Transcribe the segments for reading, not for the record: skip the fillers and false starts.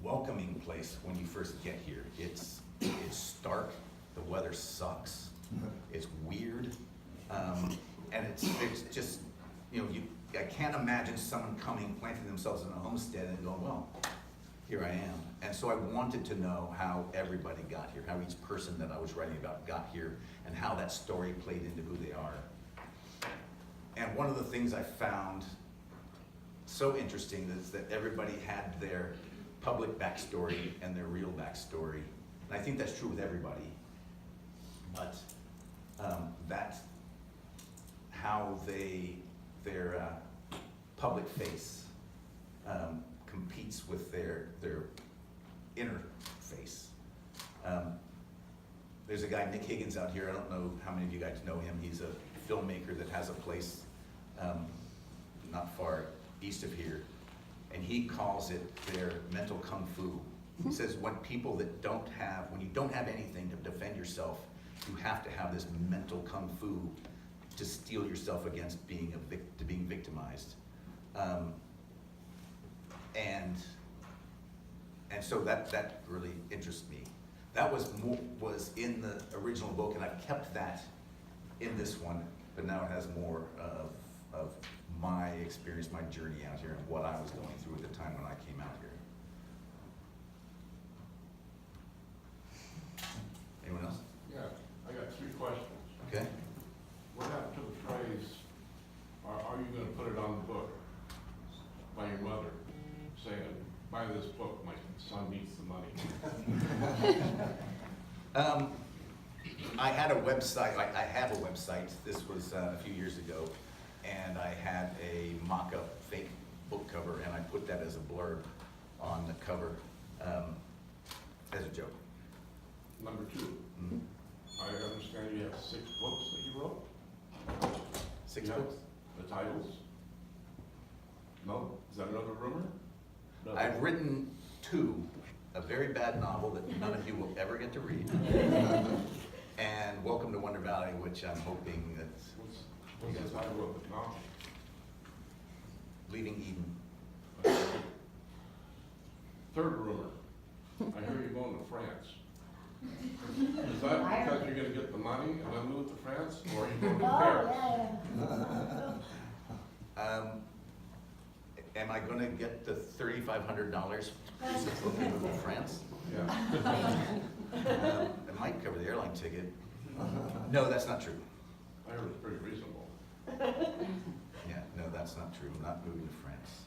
welcoming place when you first get here. It's stark, the weather sucks, it's weird, and it's just, you know, I can't imagine someone coming, planting themselves in a homestead and going, well, here I am. And so I wanted to know how everybody got here, how each person that I was writing about got here, and how that story played into who they are. And one of the things I found so interesting is that everybody had their public backstory and their real backstory. And I think that's true with everybody. But that's how their public face competes with their inner face. There's a guy, Nick Higgins, out here. I don't know how many of you guys know him. He's a filmmaker that has a place not far east of here. And he calls it their mental kung fu. He says when you don't have anything to defend yourself, you have to have this mental kung fu to steel yourself against being victimized. And so that really interests me. That was in the original book, and I've kept that in this one, but now it has more of my experience, my journey out here, and what I was going through at the time when I came out here. Anyone else? Yeah, I got 3 questions. Okay. What happened to the phrase, are you gonna put it on the book by your mother, saying, buy this book, my son needs the money? I had a website, I have a website, this was a few years ago, and I had a mock-up fake book cover, and I put that as a blurb on the cover as a joke. Number 2, Mm-hmm. I understand you have 6 books that you wrote? 6 You have books? The titles? No? Is that another rumor? No. I've written 2, a very bad novel that none of you will ever get to read, and Welcome to Wonder Valley, which I'm hoping that What's the title of the novel? Leaving Eden. 3rd rumor, I hear you're going to France. Is that because you're gonna get the money and then move to France, or are you going to Paris? Am I going to get the $3,500 to move to France? Yeah. It might cover the airline ticket. No, that's not true. I heard it's pretty reasonable. Yeah, no, that's not true. I'm not moving to France.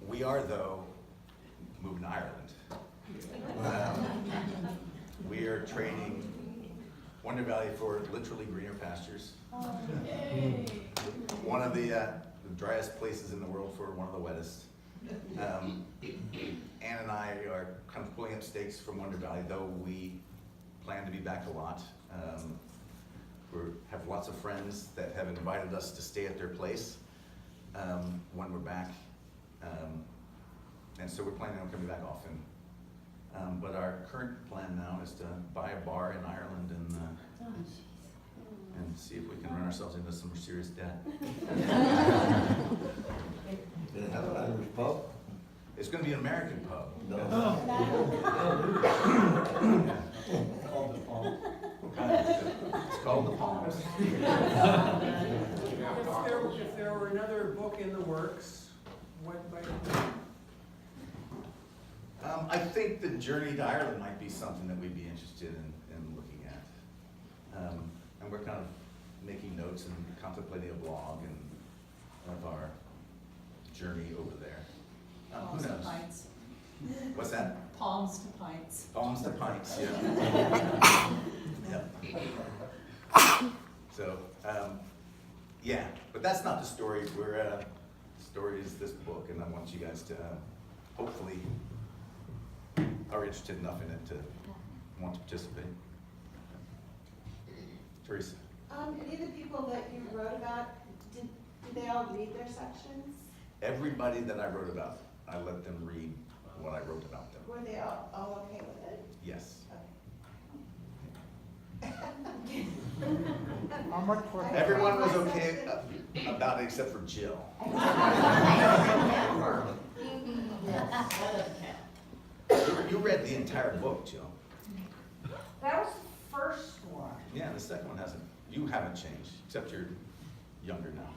We are, though, moving to Ireland. We are trading Wonder Valley for literally greener pastures. One of the driest places in the world for one of the wettest. Ann and I are kind of pulling up stakes from Wonder Valley, though we plan to be back a lot. We have lots of friends that have invited us to stay at their place when we're back. And so we're planning on coming back often. But our current plan now is to buy a bar in Ireland and see if we can run ourselves into some serious debt. Did it have an Irish pub? It's going to be an American pub. No. Called the Palm. It's called the Palms. If there were another book in the works, what might it be? I think the journey to Ireland might be something that we'd be interested in looking at. And we're kind of making notes and contemplating a blog and of our journey over there. Who Palms to knows? pints. What's that? Palms to pints. Palms to pints, yeah. Yep. So, yeah, but that's not the story. The story is this book, and I want you guys to hopefully are interested enough in it to want to participate. Teresa. Any of the people that you wrote about, did they all read their sections? Everybody that I wrote about, I let them read what I wrote about them. Were they all okay with it? Yes. Okay. How much was that? Everyone was okay about it except for Jill. You read the entire book, Jill. That was the first one. Yeah, the second one hasn't, you haven't changed, except you're younger now.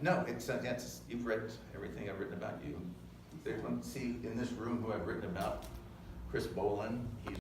No, it's, you've read everything I've written about you. There's one, see, in this room who I've written about, Chris Bolin, he's